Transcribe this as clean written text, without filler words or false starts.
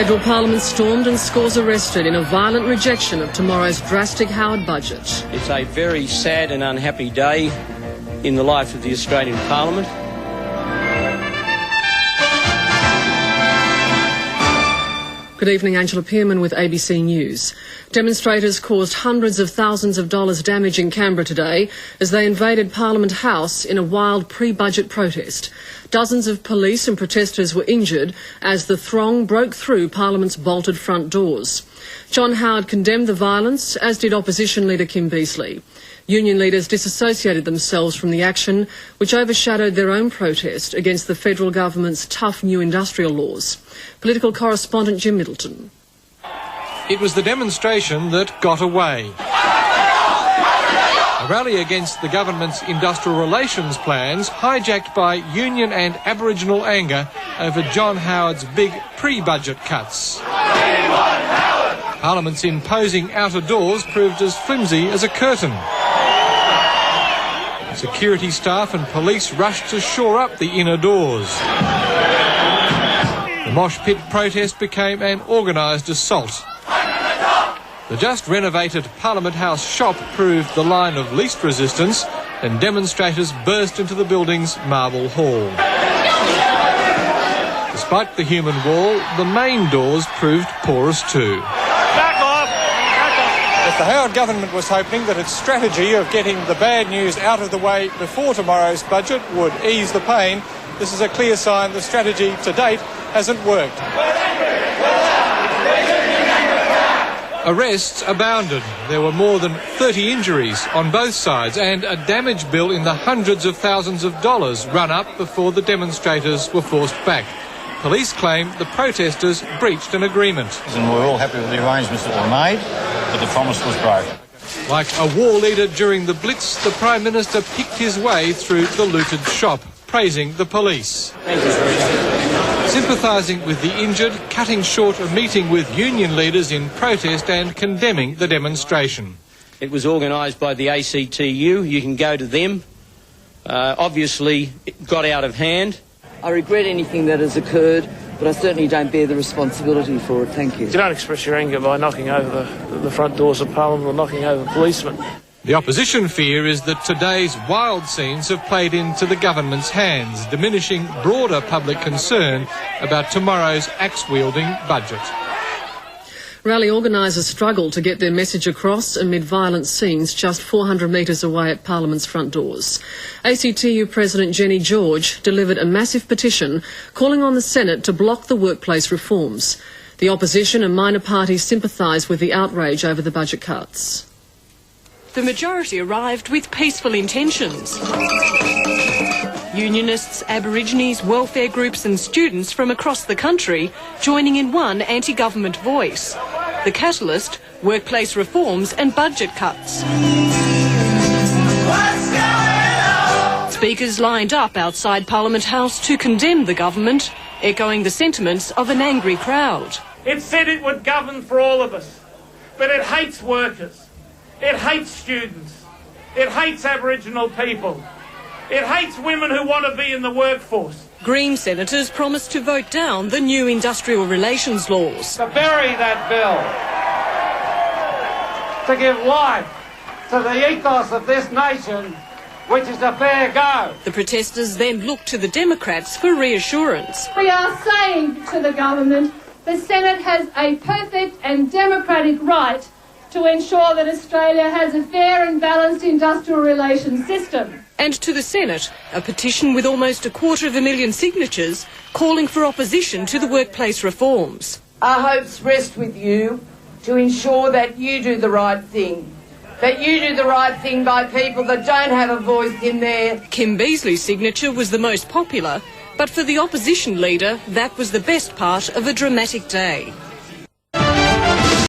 Federal Parliament stormed and scores arrested in a violent rejection of tomorrow's drastic Howard budget. It's a very sad and unhappy day in the life of the Australian Parliament. Good evening, Angela Pearman with ABC News. Demonstrators caused hundreds of thousands of dollars damage in Canberra today as they invaded Parliament House in a wild pre-budget protest. Dozens of police and protesters were injured as the throng broke through Parliament's bolted front doors. John Howard condemned the violence, as did opposition leader Kim Beazley. Union leaders disassociated themselves from the action, which overshadowed their own protest against the federal government's tough new industrial laws. Political correspondent Jim Middleton. It was the demonstration that got away. A rally against the government's industrial relations plans, hijacked by union and Aboriginal anger over John Howard's big pre-budget cuts. Parliament's imposing outer doors proved as flimsy as a curtain. Security staff and police rushed to shore up the inner doors. The mosh pit protest became an organised assault. The just renovated Parliament House shop proved the line of least resistance, and demonstrators burst into the building's marble hall. Despite the human wall, the main doors proved porous too. The Howard government was hoping that its strategy of getting the bad news out of the way before tomorrow's budget would ease the pain. This is a clear sign the strategy to date hasn't worked. Arrests abounded. There were more than 30 injuries on both sides and a damage bill in the hundreds of thousands of dollars run up before the demonstrators were forced back. Police claim the protesters breached an agreement. And we're all happy with the arrangements that were made, but the promise was broken. Like a war leader during the Blitz, the Prime Minister picked his way through the looted shop, praising the police. Sympathising with the injured, cutting short a meeting with union leaders in protest and condemning the demonstration. It was organised by the ACTU. You can go to them. Obviously, it got out of hand. I regret anything that has occurred, but I certainly don't bear the responsibility for it. Thank you. You don't express your anger by knocking over the front doors of Parliament or knocking over policemen. The opposition fear is that today's wild scenes have played into the government's hands, diminishing broader public concern about tomorrow's axe-wielding budget. Rally organisers struggled to get their message across amid violent scenes just 400 metres away at Parliament's front doors. ACTU President Jenny George delivered a massive petition calling on the Senate to block the workplace reforms. The opposition and minor parties sympathise with the outrage over the budget cuts. The majority arrived with peaceful intentions. Unionists, Aborigines, welfare groups and students from across the country joining in one anti-government voice. The catalyst, workplace reforms and budget cuts. Speakers lined up outside Parliament House to condemn the government, echoing the sentiments of an angry crowd. It said it would govern for all of us, but it hates workers. It hates students. It hates Aboriginal people. It hates women who want to be in the workforce. Green senators promised to vote down the new industrial relations laws. To bury that bill. To give life to the ethos of this nation, which is a fair go. The protesters then looked to the Democrats for reassurance. We are saying to the government, the Senate has a perfect and democratic right to ensure that Australia has a fair and balanced industrial relations system. And to the Senate, a petition with almost 250,000 signatures calling for opposition to the workplace reforms. Our hopes rest with you to ensure that you do the right thing. That you do the right thing by people that don't have a voice in there. Kim Beazley's signature was the most popular, but for the opposition leader, that was the best part of a dramatic day.